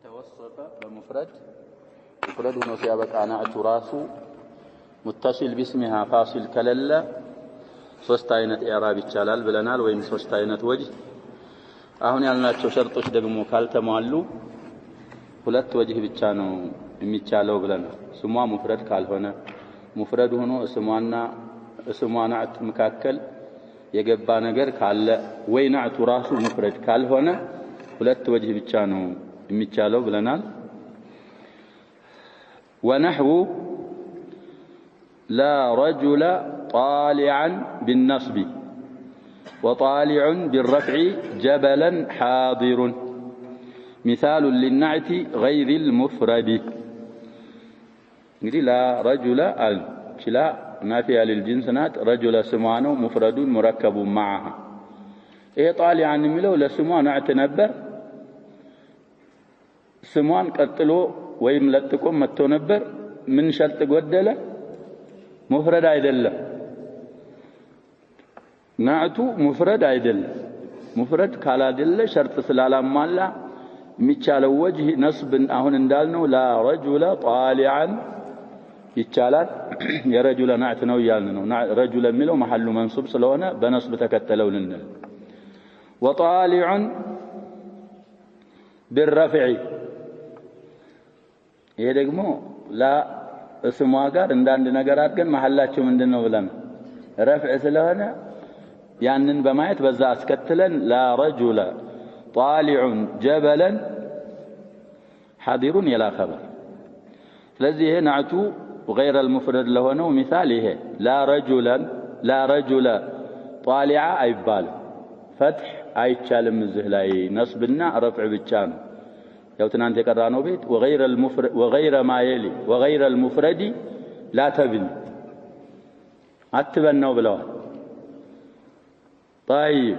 يتوصف بمفرد هنا سيابك نعت راسو متصل باسمها فاصل كللا ሶስት አይነት ኢዕራብ ይቻላል ብለናል ወይም ሶስት አይነት ወጅህ አሁን ያልናቸው ሸርጦች ደግሞ ካልተሟሉ ሁለት ወጅህ ብቻ ነው የሚቻለው ብለናል ስሟ ሙፍረድ ካልሆነ ሙፍረድ ሆኖ ስሟ ናዕት መካከል የገባ ነገር ካለ ወይ ናዕቱ ራሱ ሙፍረድ ካልሆነ ሁለት ወጅህ ብቻ ነው የሚቻለው ብለናል ونحو لا رجل طالعا بالنصب وطالع بالرفع جبلا حاضر مثال للنعت غير المفرد እንግዲህ لا رجل لا نافية للجنس نات رجل سمانه مفرد مركب معها ይሄ طالعا የሚለው ለስሟ ናዕት ነበር ስሟን ቀጥሎ ወይም ለጥቆ መጥቶ ነበር ምን ሸርጥ ጎደለ ሙፍረድ አይደለም ናዕቱ ሙፍረድ አይደለም ሙፍረድ ካላደለ ሸርጥ ስላላሟላ የሚቻለው ወጅህ ነስብ አሁን እንዳልነው لا رجل طالعا ይቻላል የረጁለ ናዕት ነው ያልን ነው ረጁለ የሚለው መሐሉ መንሱብ ስለሆነ በነስብ ተከተለው ልንል وطالع بالرفع ይሄ ደግሞ ላ እስሟ ጋር እንዳንድ ነገር አድርገን መሐላቸው ምንድነው ብለን ረፍዕ ስለሆነ ያንን በማየት በዛ አስከትለን لا رجل طالع جبلا حاضر يلا خبر ስለዚህ ይሄ ናዕቱ غير المفرد ለሆነው مثال ይሄ لا رجل طالع አይባል فتح አይቻልም እዚህ ላይ ነስብና ረፍዕ ብቻ ነው ያው ትናንት የቀራነው ቤት وغير ما يلي وغير المفرد لا تبن አትበናው ብለዋል طيب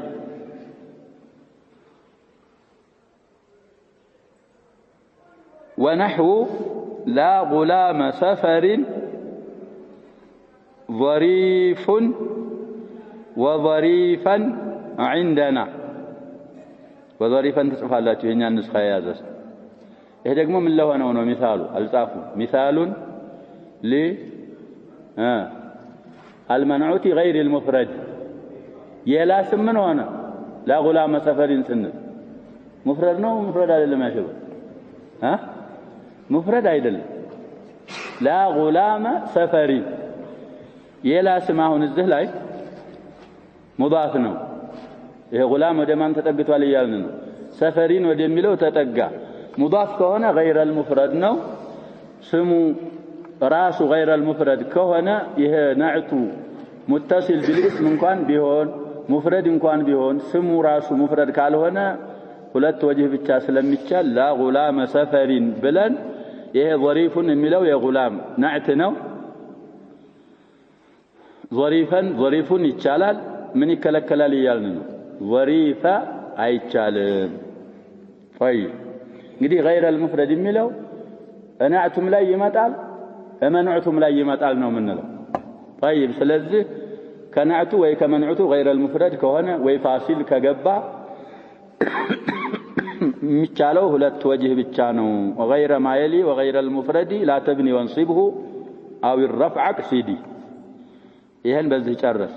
ونحو لا غلام سفر ظريف وظريفا عندنا وظريفا تصفالاችሁ የኛ ንስኻ ያዘስ ይሄ ደግሞ ምን ለሆነው ነው ሚሳሉ አልጻፉ ሚሳሉን ሊ المنعوت غير المفرد يلا ስምን ሆነ لا غلام سفر ስንል مفرد ነው مفرد አይደለም ያሸው مفرد አይደለም لا غلام سفر يلا ስም አሁን እዚህ ላይ ሙዳፍ ነው ይሄ غلام ወደ ማን ተጠግቷል ይያልን ነው ሰፈሪን ወደሚለው ተጠጋ ሙዳፍ ከሆነ غير المفرد ነው ስሙ ራሱ غير المفرد ከሆነ ይሄ ናዕቱ متصل بالاسم እንኳን ቢሆን ሙፍረድ እንኳን ቢሆን ስሙ ራሱ ሙፍረድ ካልሆነ ሁለት ወጅህ ብቻ ስለሚቻል لا غلام سفرين ብለን ይሄ ظريفን የሚለው የغلام ናዕት ነው ظريفን ይቻላል ምን ይከለከላል ይያልን ነው ظريف አይቻልም طيب እንግዲህ غير المفرد የሚለው ናዕቱም ላይ ይመጣል መንዑቱም ላይ ይመጣል ነው ምንለው طيب ስለዚህ ከናዕቱ ወይ ከመንዑቱ غير المفرد ከሆነ ወይ ፋሲል ከገባ የሚቻለው ሁለት ወጅህ ብቻ ነው وغير ما يلي وغير المفرد لا تبني وانصبه او الرفع اقصدي ይሄን በዚህ ጨረስ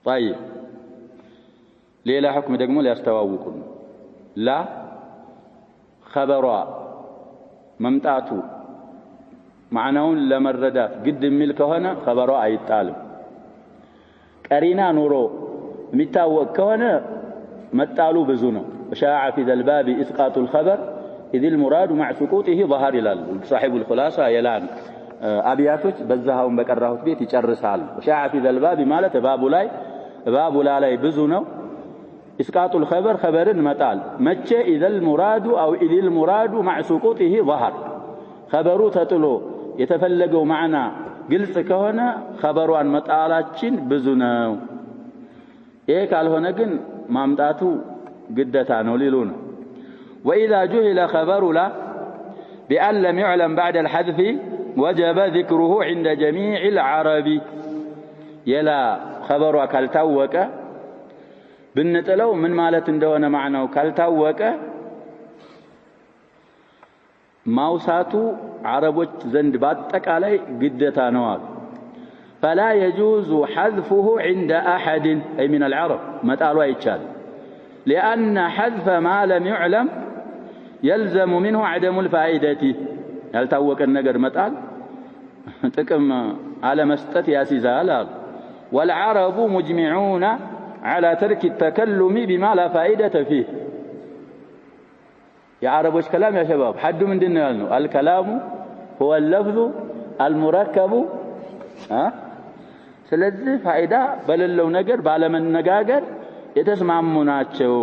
طيب ሌላ حكم ደግሞ ሊያስተዋውቁን لا خبሯ መምጣቱ ማዕናውን ለመረዳት ግድ የሚል ከሆነ خبሯ አይጣልም ቀሪና ኑሮ የሚታወቅ ከሆነ መጣሉ ብዙ ነው وشاع في ذا الباب اسقاط الخبر اذ المراد مع سقوطه ظهر ይላል صاحب الخلاصه يلان አብያቶች በዛውን በቀራሁት ቤት ይጨርሳል وشاع في ذا الباب ማለት ባቡ ላይ ብዙ ነው اسقاط الخبر خبرن مطال መቼ اذا المراد او اذ المراد مع سقوطه ظهر خبሩ ተጥሎ የተፈለገው ማዕና ግልጽ ከሆነ خبሯን መጣላችን ብዙ ነው ይሄ ካልሆነ ግን ማምጣቱ ግዴታ ነው ሊሉ ነው واذا جهل خبر لا بان لم يعلم بعد الحذف وجب ذكره عند جميع العرب يلا خبሯ ካልታወቀ ብንጥለው ምን ማለት እንደሆነ ማዕናው ካልታወቀ ማውሳቱ عربوች ዘንድ በአጠቃላይ ግዴታ ነው አሉ فلا يجوز حذفه عند أحد أي من العرب متعالوا يتشال لأن حذف ما لم يعلم يلزم منه عدم الفائدة يلتوك النقر متعال تكم على مستت ياسيزال والعرب مجمعون على ترك التكلم بما لا فائدة فيه يا عرب وش كلام يا شباب حد من ديننا يقولون الكلام هو اللفظ المركب ስለዚህ ፋይዳ በሌለው ነገር ባለመነጋገር የተስማሙ ናቸው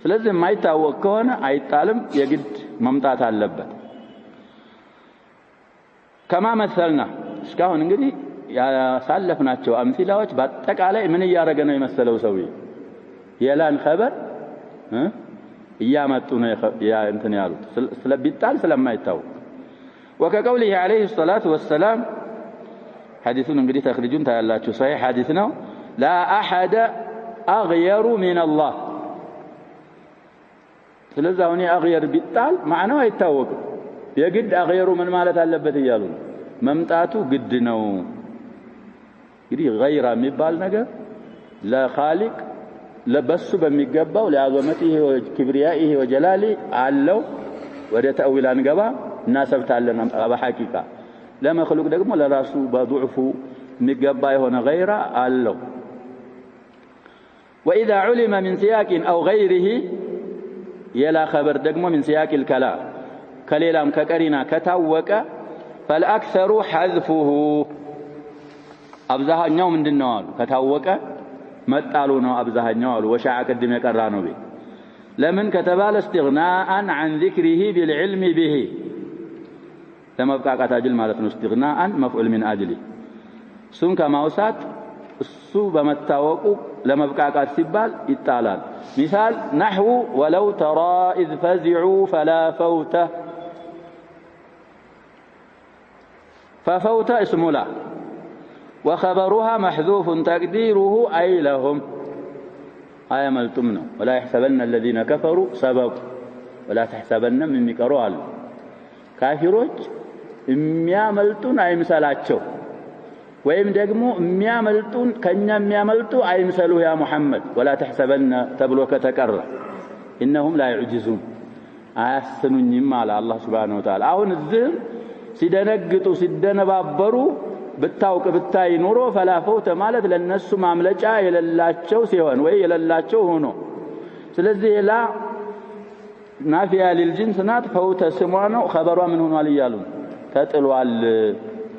ስለዚህ የማይታወቅ ከሆነ አይጣልም የግድ መምጣት አለበት ከማ መሰልና እስካሁን እንግዲህ ያሳለፍናቸው አምሲላዎች በአጠቃላይ ምን ያረገ ነው የመሰለው ሰውዬ የላን خبر እያመጡ ነው ያ እንትን ያሉት ስለቢጣል ስለማይታወቅ وكقوله عليه الصلاة والسلام حديث እንግዲህ ተخرجون ታያላችሁ صحيح حديث ነው لا احد اغير من الله ስለዚህ አሁን اغير ቢጣል ማዕናው አይታወቅም የግድ اغيሩ ምን ማለት አለበት ይያሉ መምጣቱ ግድ ነው እንግዲህ غير የሚባል ነገር ለخالق ለበሱ በሚገባው ለአዘመቲህ ወክብሪያኢህ ወጀላሊ አለው ወደ ተአዊል አንገባ እናሰብታለን በሐቂቃ ለመخلوق ደግሞ ለራሱ በضعፉ የሚገባ የሆነ غير አለው واذا علم من سياق او غيره يلا خبر ደግሞ من سياق الكلام ከሌላም ከቀሪና ከታወቀ فالاكثر حذفه አብዛኛው ምንድነው አሉ ከታወቀ መጣሉ ነው አብዛኛው አሉ ወሻዓ ቀድም የቀራ ነው ቤ ለምን ከተባለ استغناء عن ذكره بالعلم به ለመብቃቃት አጅል ማለት ነው استغناء مفعول من اجله ሱን ከማውሳት እሱ በመታወቁ ለመብቃቃት ሲባል ይጣላል مثال نحو ولو ترى اذ فزعوا فلا فوت ففوت اسم لا وخبرها محذوف تقديره أي لهم آية ملتمنا ولا يحسبن الذين كفروا سبب ولا تحسبن من مكروال كافروج የሚያመልጡን አይምሰላቸው ወይም ደግሞ የሚያመልጡን ከኛ የሚያመልጡ አይምሰሉ ያ መሐመድ ولا تحسبن ተብሎ ከተቀረ انهم لا يعجزون አያስኑኝም አለ አላህ Subhanahu Wa Ta'ala አሁን እዚህ ሲደነግጡ ሲደነባበሩ ብታውቅ ብታይ ኑሮ ፈላፈውተ ማለት ለነሱ ማምለጫ የሌላቸው ሲሆን ወይ የሌላቸው ሆኖ ስለዚህ ላ ናፊያ ለልጅንስ ናት ፈውተ ስሟ ነው خبሯ ምን ሆኗል ይያሉ ተጥሏል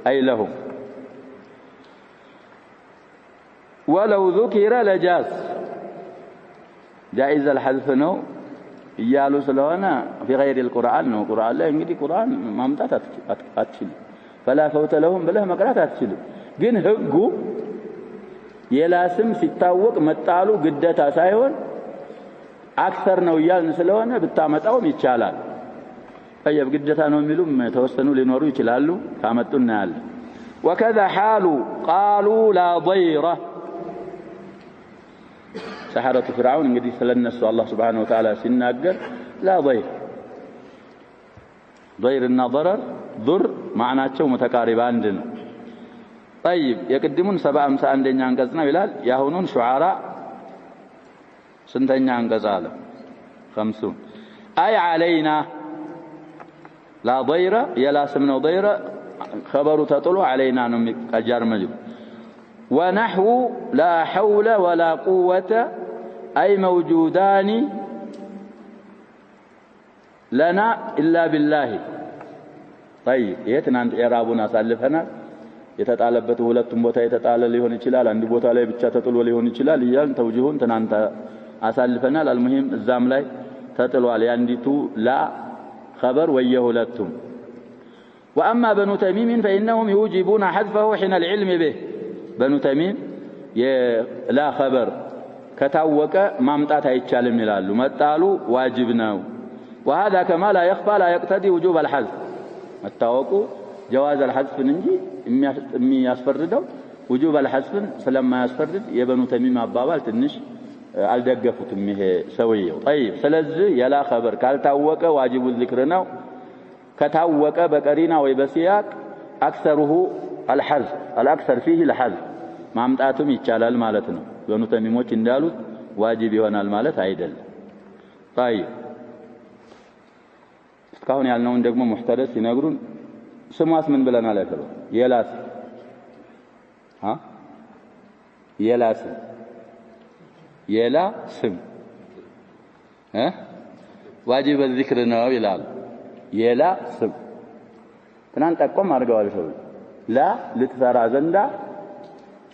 አይለሁም ولو ذكر لجاز جائز الحذف ነው ይያሉ ስለሆነ في غير القرآن ነው ቁርአን ላይ እንግዲህ ቁርአን ማምጣት አትችልም فلا فوت لهم بله መቅራት አትችልም ግን ህጉ የላስም ሲታወቅ መጣሉ ግዴታ ሳይሆን አክثر ነው ይያልን ስለሆነ ብታመጣውም ይቻላል طيب ግዴታ ነው የሚሉም ተወሰኑ ሊኖሩ ይችላሉ ካመጡና ያለ وكذا حال قالوا لا ضير سحرة فرعون እንግዲህ ስለነሱ አላህ Subhanahu Wa Ta'ala ሲናገር لا ضير ضير እና ضرر ضر معناቸው متقارب አንድ ነው طيب የቅድሙን 71ኛ አንቀጽ ነው ይላል ያሁኑን ሹዓራ ስንተኛ አንቀጽ አለ 50 አይ علينا لا ضير يلا سمنو ضير خبروا تطلو علينا ነው ቀጃር መጅብ ونحو لا حول ولا قوة أي موجودان لنا إلا بالله طيب የትናንት ኢራቡን አሳልፈናል የተጣለበት ሁለቱም ቦታ የተጣለ ሊሆን ይችላል አንድ ቦታ ላይ ብቻ ተጥሎ ሊሆን ይችላል ይያል ተውጂሁን ትናንት አሳልፈናል المهم እዛም ላይ ተጥሏል ያንዲቱ ላ خبر ويهولتهم واما بنو تميم فانهم يوجبون حذفه حين العلم به بنو تميم لا خبر ከታወቀ ማምጣት አይቻልም ይላሉ መጣሉ ዋጅብ ነው وهذا كما لا يخفى لا يقتضي وجوب الحذف መታወቁ جواز الحذف እንጂ የሚያስፈርደው وجوب الحذف ስለማያስፈርድ የበኑ ተሚም አባባል ትንሽ አልደገፉትም ይሄ ሰውየው طيب ስለዚህ የላ خبر ካልታወቀ ዋጅቡ ذکر ነው كتاوك بقرينا وبسياق أكثره الحذف الأكثر فيه الحذف ما متأتم يتشالل مالتنا بنو تميموች እንዳሉት ዋጅብ ይሆናል ማለት አይደለም طيب እስካሁን ያልነውን ደግሞ ሙህተረስ ይነግሩን ስሟስ ምን ብለናል ያለው የላስ የላስ የላ ስም ዋጅብ الذكر ነው ይላል የላ ስም ትናንት ጠቆም አድርገዋል ሰው ላ ልትሰራ ዘንዳ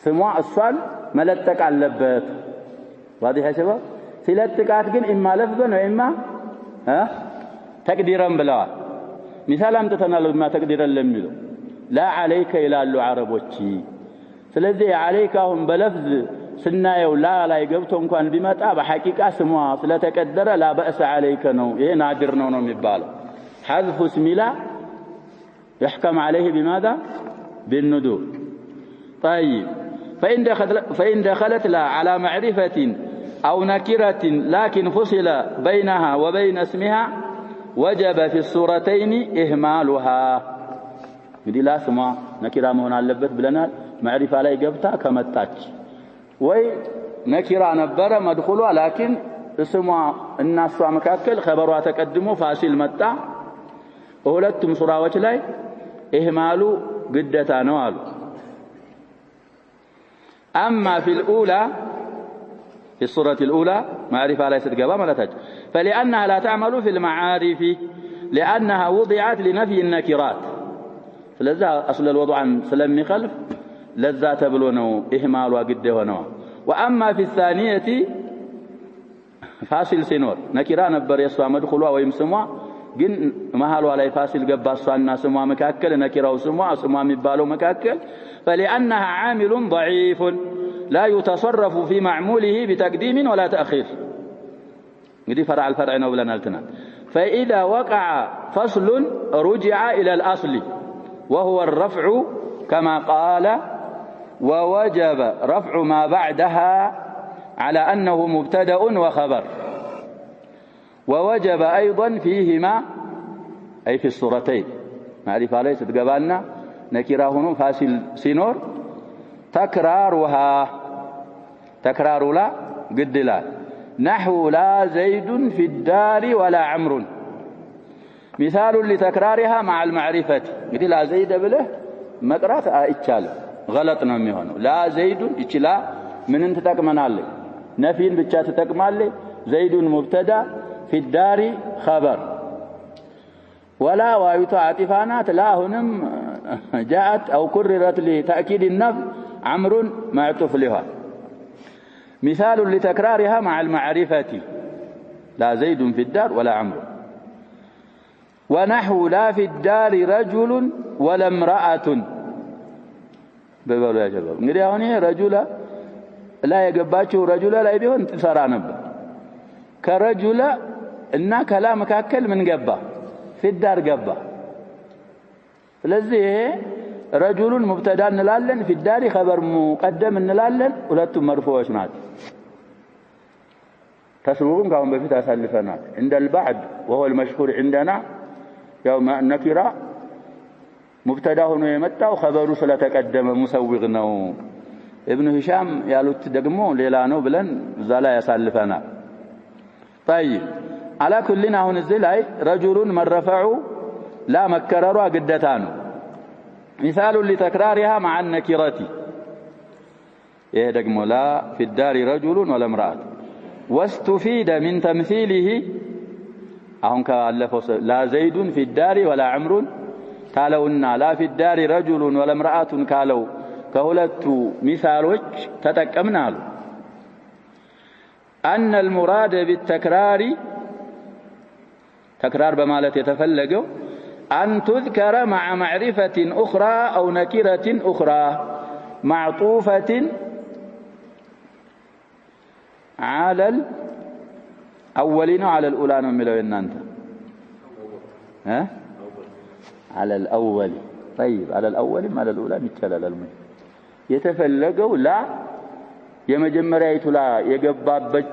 ስሟ እሷን መለጠቅ አለበት واضح يا شباب ሲለጥቃት ግን ኢማ ለፍዘን ወይ ኢማ ተቅዲራን ብለዋል مثال አምጥተናል ኢማ ተቅዲራን ለሚለው ላ عليك ይላሉ አረቦች ስለዚህ عليك አሁን በለፍዝ ስናየው ላ ላይ ገብቶ እንኳን ቢመጣ በሐቂቃ ስሟ ስለተቀደረ ላ በእስ عليك ነው ይሄ ናድር ነው የሚባለው حذف اسم لا يحكم عليه بماذا بالندور طيب فإن دخلت لا على معرفة أو نكرة لكن فصل بينها وبين اسمها وجب في الصورتين إهمالها يدي لا اسمها نكرة مهنا اللبت بلنا معرفة لا يقبتها كمتاج وي نكرة نبرة مدخلها لكن اسمها الناس مكاكل خبرها تقدموا فاسل متى وهلتم صراوة لاي إهمالوا قدتا نوالوا أما في الأولى في الصورة الأولى معرفة ليست قبام ولا تج فلأنها لا تعمل في المعارف لأنها وضعت لنفي النكرات فلذا أصل الوضع عن سلم خلف لذا تبلونه إهمال وقده ونوع وأما في الثانية فاصل سنور نكرة نبر يسوى مدخلها ويمسموا جن مهالوا على فاصل قبا الصانا سموا مكاكل نكرة وسموا مبالو مكاكل فلأنها عامل ضعيف لا يتصرف في معموله بتقديم ولا تأخير دي فرع الفرع نوبلنا التنا فإذا وقع فصل رجع إلى الأصل وهو الرفع كما قال ووجب رفع ما بعدها على أنه مبتدأ وخبر ووجب أيضا فيهما أي في الصورتين معرفة ليست قبالنا نكرة هنا فاصل سينور تكرار لا قد لا نحو لا زيد في الدار ولا عمرو مثال لتكرارها مع المعرفة قد لا زيد بله مقرات اتشال غلط ነው የሚሆነው لا زيد اتشلا من انت تقمنال نفين ብቻ ተጠቅማለ زيد مبتدا في الدار خبر ولا وايت عاطفانات لا هنم جاءت أو كررت لتأكيد النفي عمرو معطوف لها مثال لتكرارها مع المعرفة لا زيد في الدار ولا عمرو ونحو لا في الدار رجل ولا امرأة بقولوا يا شباب እንግዲህ አሁን رجل لا يገባቸው رجل ላይ ቢሆን ትሰራ ነበር ከረጁላ እና ከላ መካከል ምን ገባ في الدار ገባ ስለዚህ رجل مبتدا እንላለን في الدار خبر مقدم እንላለን ሁለቱም مرفوعዎች ናቸው تسوقون كما በፊት አሳልፈናል عند البعض وهو المشهور عندنا يوم النكره مبتدا ሆኖ የመጣው خبሩ ስለተቀደመ مسوغ ነው ابن هشام ያሉት ደግሞ ሌላ ነው ብለን እዛ ላይ ያሳልፈናል طيب على كلنا هون እዚህ ላይ رجل مرفع لا مكرروا قدتا ነው مثال لتكرارها مع النكرة ይሄ ደግሞ لا في الدار رجل ولا امرأة واستفيد من تمثيله አሁን ካለፈው لا زيد في الدار ولا عمرو ታለውና لا في الدار رجل ولا امرأة ካለው ከሁለቱ ሚሳሎች ተጠቀምናል أن المراد بالتكرار تكرار بمالت يتفلقوا أن تذكر مع معرفة أخرى أو نكرة أخرى معطوفة على الأولين وعلى الأولى نملو إنانت على الأول طيب على الأول على الأولى متشلل المهم يتفلقوا لا የመጀመሪያይቱ ላ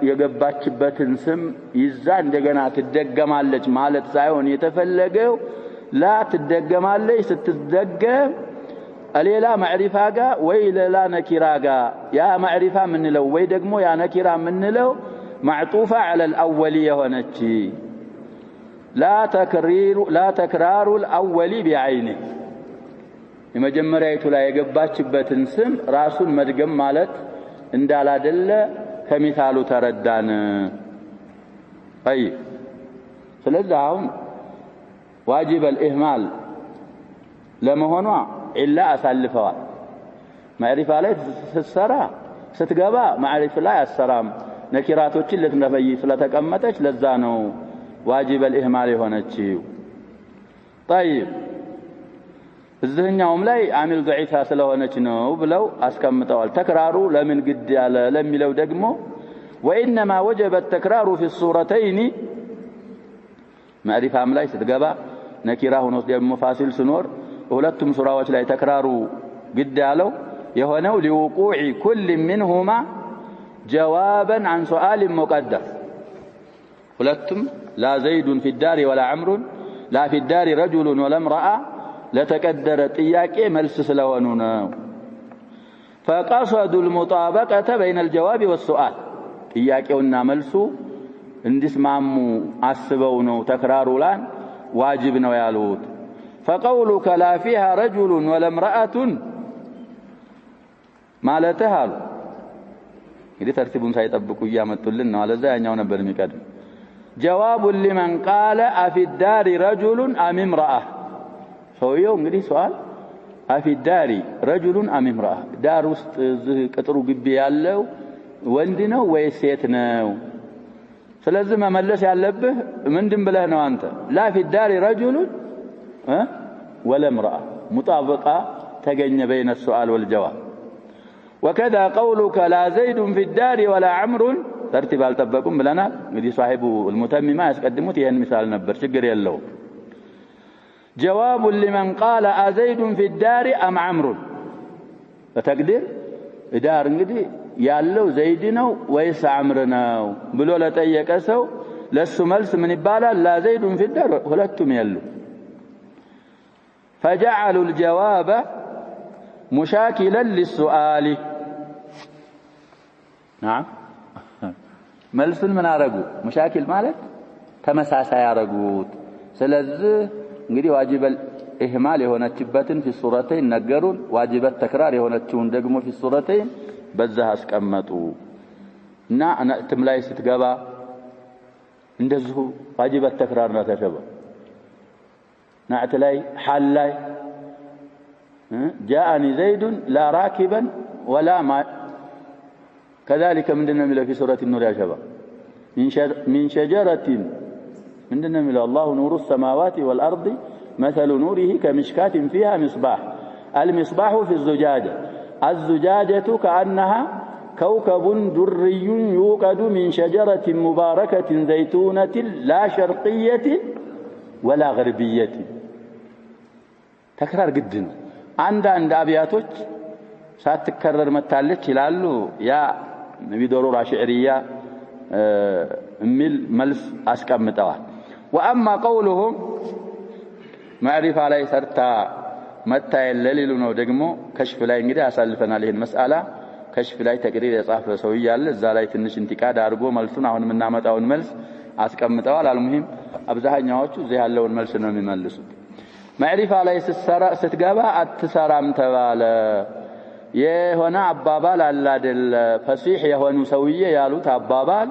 የገባችበትን ስም ይዛ እንደገና ትደገማለች ማለት ሳይሆን የተፈለገው لا تدقمالي ستتدقم ሌላ ማዕሪፋ ጋር ወይ ሌላ ነኪራ ጋር ያ ማዕሪፋ ምን ነው ወይ ደግሞ ያ ነኪራ ምን ነው ማዕጡፋ على الاول የሆነች لا تكرار الاول بعينه የመጀመሪያይቱ ላይ የገባችበትን ስም ራሱን መድገም ማለት እንዳላደለ ከሚታሉ ተረዳን طيب ስለዚህ አሁን واجب الاهمال ለመሆኑ إلا أسالفها معرفة لا تسرى ستجابا معرفة لا السلام نكراتو تشلت نفي صلاتك أمتش لزانو واجب الإهمال هنا تشيو طيب الذهن يوم لا عامل ضعيف هاسل هنا تشنو بلو أسكم متوال تكرارو لمن قد على لم لو دقمو وإنما وجب التكرار في الصورتين معرفة أم لا ستجابا نكراه نصدي مفاصل سنور ሁለቱም ሱራዎች ላይ ተክራሩ ግድ ያለው የሆነው لوقوع كل منهما جوابا عن سؤال مقدر ሁለቱም لا زيد في الدار ولا عمرو لا في الدار رجل ولا امرأة لتقدر ጥያቄ መልስ ስለሆኑ ነው فقصدوا المطابقة بين الجواب والسؤال ጥያቄውና መልሱ እንዲስማሙ አስበው ነው ተክራሩ ላይ ዋጅብ ነው ያሉት فقولك لا فيها رجل ولا امرأة مالتها إذا ترتيبون سيطبقوا يامتولن ولا زي أن يونبر مكادم جواب لمن قال أفي الدار رجل أم امرأة سويوم قدي سؤال أفي الدار رجل أم امرأة دار كترو قبيالو وندنا ويسيتنا فلازم أملس يعلبه من دم بلهنا وانت لا في الدار رجل ولا امرأة مطابقة تجن بين السؤال والجواب وكذا قولك لا زيد في الدار ولا عمرو ترتيب التبكم بلنا دي صاحب المتمم ما يقدموه ين مثال نبر شجر يلو جواب لمن قال أزيد في الدار أم عمرو فتقدر دار انجدي يالو زيدنا ويس عمرنا بلو لا تيكسو لسو ملس من يبالا لا زيد في الدار ولتم يلو فجعلوا الجواب مشاكلا للسؤال نعم ملس من አረጉ مشاكل ማለት ተመሳሳይ ያረጉት ስለዚህ እንግዲህ ዋጅብ الإهمال የሆነችበትን في السورتين ነገሩን ዋጅብ التكرار የሆነችውን ደግሞ في السورتين በዛ አስቀመጡ እና አንተም ላይ ስትገባ እንደዚሁ ዋጅብ التكرار ነው ተሸበ نعت لي حال لي جاءني زيد لا راكبا ولا ما كذلك من دنا في سورة النور يا شباب من شجرة من دنا الله نور السماوات والأرض مثل نوره كمشكاة فيها مصباح المصباح في الزجاجة الزجاجة كأنها كوكب دري يوقد من شجرة مباركة زيتونة لا شرقية ولا غربية تكرار جدا عند أبياتك ساتكرر متعلق يلالو يا نبي ضرورة شعرية ملس أسكب متوال وأما قولهم معرفة عليه سرتا متى الليل ودقمو كشف لا ينقدر أسألفنا له المسألة كشف لا تقرير يصاحب سوية الزالاية النش انتقاد أرجو ملسنا هون من نعمة أو الملس أسكب متوال المهم أبزها نيوتشو زي هاللون ملسنا من ملسو معرفة عليه ستجابا أتسرام توالا يهونا عبابال على دل فصيح يهونو سوية يالو تعبابال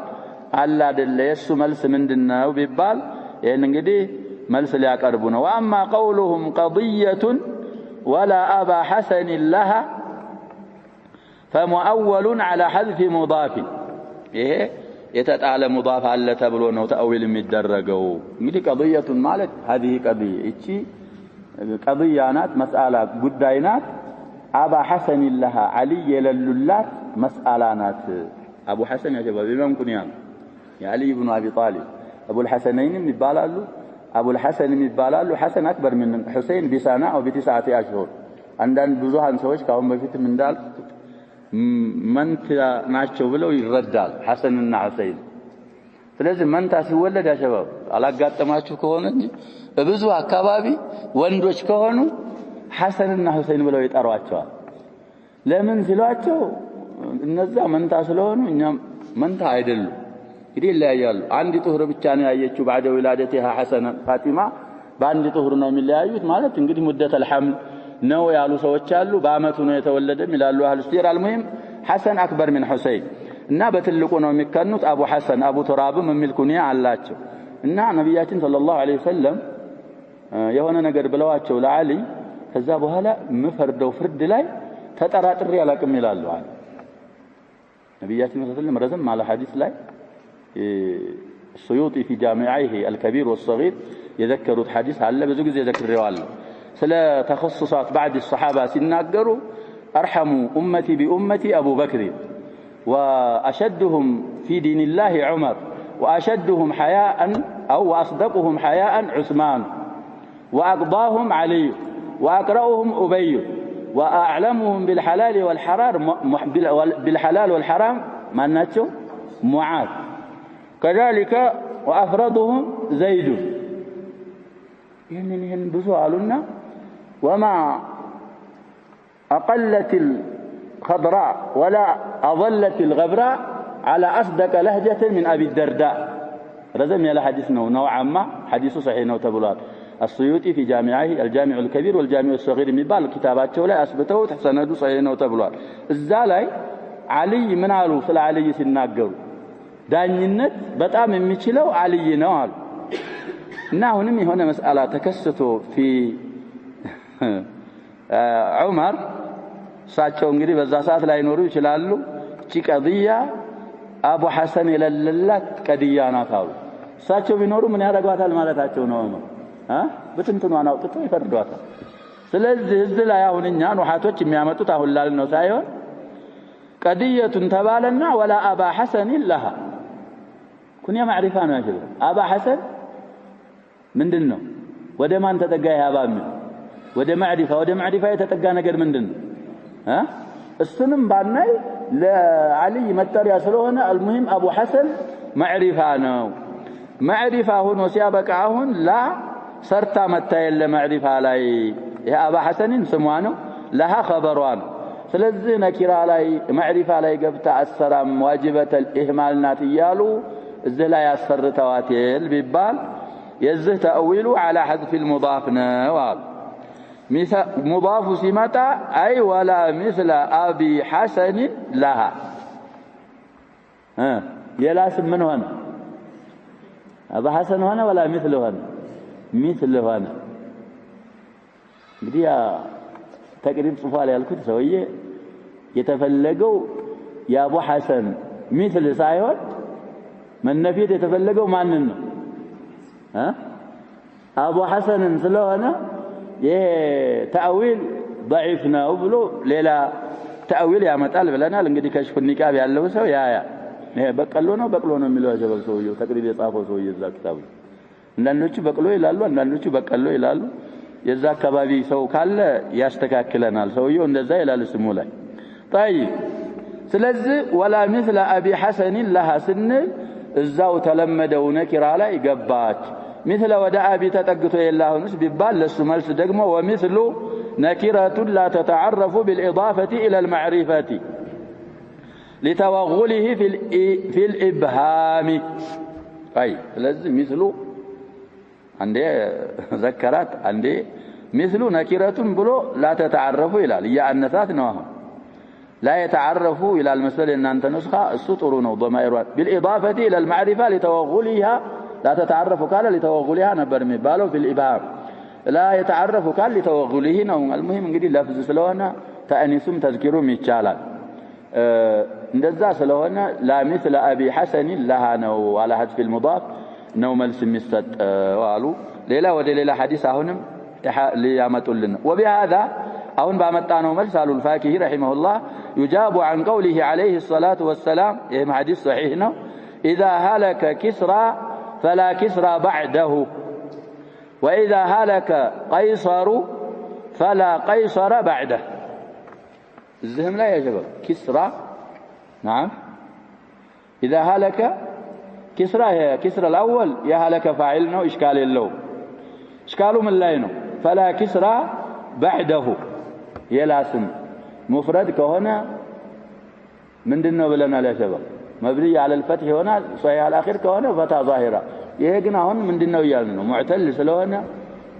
على دل يسو ملس من دنا وبيبال ينقدي ملس اللي يقربونه وأما قولهم قضية ولا أبا حسن لها فمؤول على حذف مضاف إيه يتتعالى مضاف على تبلونه وتأويل مدرجو ملي قضية مالك هذه قضية إيشي قضيانات مسألة قداينات أبا حسن لها علي للولات مسألانات أبو حسن يا شباب بمن كنيان يا علي بن أبي طالب أبو الحسنين مبالالو أبو الحسن مبالالو حسن أكبر من حسين بسنة أو ب9 أشهر عندنا بزوجان سويش كهم بفيت من دال من ناشوا بلو يردال حسن النعسين فلازم من تاسي ولد يا شباب አላጋጠማችሁ ከሆነ እንጂ በብዙ አካባቢ ወንዶች ከሆኑ ሐሰንና ሁሰይን ብለው ይጠሯቸዋል። ለምን ሲሏቸው እነዛ መንታ ስለሆኑ እኛም መንታ አይደሉም። እንግዲህ ይለያያሉ። አንድ ጡህር ብቻ ነው ያየችው بعد ولادتها ሐሰን ፋጢማ በአንድ ጡህር ነው የሚለያዩት ማለት እንግዲህ ሙደተል ሐምል ነው ያሉ ሰዎች አሉ። በአመቱ ነው የተወለደም ይላሉ አህሉ ሲራ። አልሙሂም ሐሰን አክበር ምን ሁሰይን እና በትልቁ ነው የሚከኑት። አቡ ሐሰን አቡ ተራብም የሚል ኩንያ አላቸው እና ነብያችን ሰለላሁ ዐለይሂ ወሰለም የሆነ ነገር ብለዋቸው ለዓሊ ከዛ በኋላ ምፈርደው ፍርድ ላይ ተጠራጥሬ አላቅም ይላሉ አለ ነብያችን ሰለላሁ ዐለይሂ ወሰለም። ረዘም على حديث ላይ السيوطي في جامعيه الكبير والصغير يذكروا حديث አለ ብዙ ጊዜ ዘክሬዋለሁ። ስለ ተخصصات بعد الصحابه ሲናገሩ ارحموا امتي بامتي ابو بكر واشدهم في دين الله عمر واشدهم حياء او واصدقهم حياء عثمان واقضاهم علي واقرأهم ابي واعلمهم بالحلال والحرام ما ناتشو معاذ كذلك وافرضهم زيد يهن بزو قالونا وما اقلت الخضراء ولا اظلت الغبراء على اصدق لهجه من ابي الدرداء رزم يا حديث نوعا ما حديث صحيح ነው ተብሏል። السيوطي في جامعه الجامع الكبير والجامع الصغير የሚባል كتاباቸው ላይ አስብተው ተሰነዱ صحيح ነው ተብሏል። እዛ ላይ علي ምን አሉ ስለ علي ሲናገሩ ዳኝነት በጣም የሚችለው علي ነው አሉ እና አሁንም የሆነ መስአላ ተከስቶ في ዑመር እሳቸው እንግዲህ በዛ ሰዓት ላይ ኖሩ ይችላሉ። እቺ ቀዲያ አቡ ሐሰን የለለላት ቀዲያ ናት አሉ። እሳቸው ቢኖሩ ምን ያደርጓታል ማለታቸው ነው ነው በትንትኗን አውጥተው ይፈርዷታል። ስለዚህ እዚህ ላይ አሁን እኛ ኑሐቶች የሚያመጡት አሁን ላል ነው ሳይሆን ቀዲየቱን ተባለና ወላ አባ ሐሰን ለሃ ኩንያ ማዕሪፋ ነው ያለው። አባ ሐሰን ምንድነው? ወደ ማን ተጠጋ? ያባም ወደ ማዕሪፋ የተጠጋ ነገር ምንድነው? እሱንም ባናይ ለዓሊ መጠሪያ ስለሆነ አልሙሂም አቡ ሐሰን ማዕሪፋ ነው። ማዕሪፋ ሆኖ ሲያበቃ አሁን ላ ሰርታ መታየለ ማዕሪፋ ላይ የአባ ሐሰንን ስሟ ነው ለሃ ኸበሯ ነው። ስለዚህ ነኪራ ላይ ማዕሪፋ ላይ ገብታ አሰራም ዋጅበተል ኢህማል ናት ይያሉ እዚህ ላይ ያሰርተዋል ቢባል የዚህ ተአዊሉ على حذف المضاف ነው አሉ። مضاف سمتا أي ولا مثل أبي حسن لها يلاسم من هنا أبا حسن هنا ولا مثله هنا بدي تقريب صفالي الكتب سوية يتفلقوا يا أبو حسن مثل سايوت من نفيد يتفلقوا مع النو أبو حسن سلوهنا ተአዊል ضعيف ነው ብሎ ሌላ ተአዊል ያመጣል ብለናል። እንግዲህ ከሽፍ ንቃብ ያለው ሰው ያ ይሄ በቀሎ ነው የሚለው ያጀበል ሰውየው ተቅሪብ የጻፈው ሰውየው እዛ ክታቡ አንዳንዶቹ በቀሎ ይላሉ፣ አንዳንዶቹ በቀሎ ይላሉ። የዛ አካባቢ ሰው ካለ ያስተካክለናል። ሰውየው እንደዛ ይላል ስሙ ላይ طيب። ስለዚህ ወላ مثل ابي حسن لها ስንል እዛው ተለመደው ነኪራ ላይ ገባች። مثل وداء بتتقطو يلاهونس بيبال لسو ملس دغمو ومثل نكرة لا تتعرف بالإضافة إلى المعرفة لتوغله في الإبهام. طيب لازم مثل عندي ذكرات عندي مثل نكرة بلو لا تتعرف إلى يا النثات نوها لا يتعرف إلى المثل إن أنت نسخة السطر ضمائر بالإضافة إلى المعرفة لتوغلها لا تتعرف قال لتوغلها نبر مبالو في الإبهام لا يتعرف قال لتوغله ነው። المهم እንግዲህ ለፍዝ ስለሆነ ተአኒሱም ተዝኪሩም ይቻላል። እንደዛ ስለሆነ لا مثل أبي حسن لها ነው على حذف المضاف ነው መልስ የሚሰጠው አሉ። ሌላ ወደ ሌላ ሐዲስ አሁንም ሊያመጡልን وبهذا አሁን ባመጣነው መልስ አሉ الفاكهي رحمه الله يجاب عن قوله عليه الصلاة والسلام ይሄ ሐዲስ صحيح ነው إذا هلك كسرى فلا كسرى بعده وإذا هلك قيصر فلا قيصر بعده. الزهم لا يا شباب كسرى نعم إذا هلك كسرى الأول يا هلك فاعلنا إشكال اللو إشكاله من لاينه فلا كسرى بعده يلاسم مفرد كهنا من دنو بلنا لا شباب مبني على الفتح هنا صحيح على الأخير كهنا فتح ظاهرة يهجنا هون من دنو يالنا معتل سلونا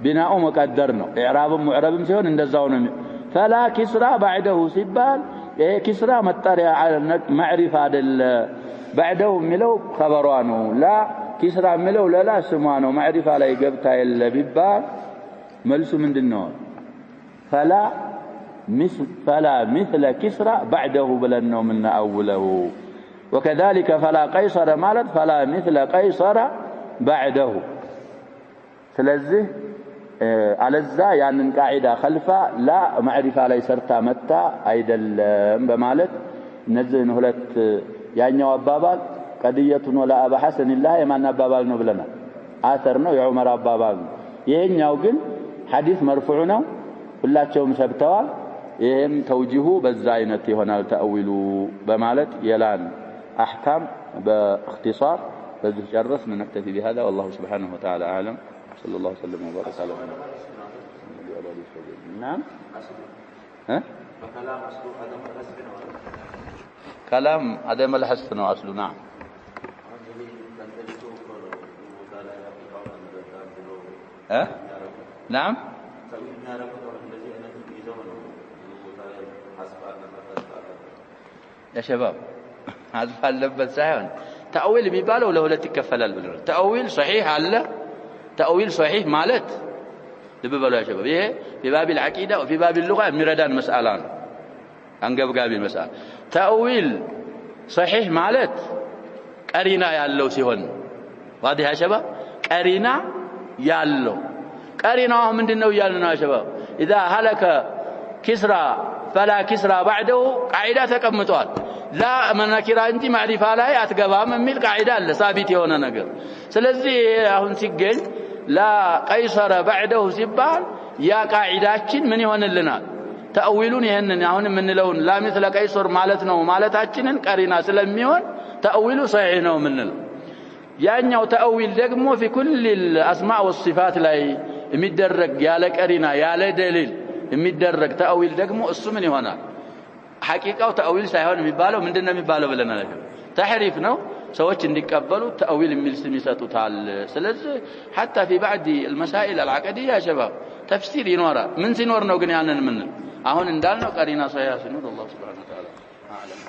بناء مقدرنا إعراب معرب سيون اندزاون فلا كسرى بعده سبال كسرى مطريا على معرفة بعده ملو خبرانه لا كسرى ملو لا سمانه معرفة لا يقبتها إلا ببال ملسو من دنو فلا مثل كسرى بعده بلنه من أوله وكذلك فلا قيصر مالت فلا مثل قيصر بعده سلزه على الزا يعني قاعده خلفا لا معرفه لا يسرتا متى ايدلم بمالت نزهن ሁለት ያኛው አባባል ቀድየቱን ወላ አባ ሐሰን الله የማን አባባል ነው ብለናል አተር ነው የዑመር አባባል ይሄኛው ግን ሐዲስ መርፉዕ ነው ሁላቸውም ሰብተዋል ይሄም ተውጂሁ በዛ አይነት ይሆናል ተአዊሉ በማለት የላን احكام باختصار በዚህ ጨረስን نكتفي بهذا والله سبحانه وتعالى اعلم صلى الله وسلم وبارك على محمد. نعم ها كلام عدم الحذف ነው اصله نعم ها نعم يا شباب حذف አለበት ሳይሆን تأويل የሚባለው ለሁለት ይከፈላል ብለናል تأويل صحيح አለ تأويل صحيح مالت لببلوا يا شباب ايه في باب العقيدة وفي باب اللغة مردان مسألة انقبقابي مسألة تأويل صحيح مالت قرينا يالله سيهون واضح يا شباب قرينا يالله قرينا من دنو يالنا يا شباب إذا هلك كسرى فلا كسرى بعده قاعدة تقمطوال لا منكرا انت معرفة لا اتقبام من قاعدة ثابت هنا نقر سلزي هون سيجن لا قيصر بعده سبال يا قاعداتين من يሆንልናል تأويلون ይሄንን አሁን ምን ለውን لا مثل قيصر ማለት ነው ማለታችንን ቀሪና ስለሚሆን تأويل صحيح ነው ምን ነው ያኛው تأويل ደግሞ في كل الاسماء والصفات ላይ የሚደረግ ያለ ቀሪና ያለ ደሊል የሚደረግ تأويل ደግሞ እሱ ምን ይሆናል ሐቂቃው تأويل ሳይሆን የሚባለው ምንድነው የሚባለው ብለናል تحريف ነው سوتش እንዲቀበሉ تأويل የሚል ስም ይሰጡታል ስለዚህ حتى في بعض المسائل العقدية يا شباب تفسير ينورا من سينور ነው ግን ያንን ምን አሁን እንዳልነው ቀሪና ሶያ ሲኖር الله سبحانه وتعالى اعلم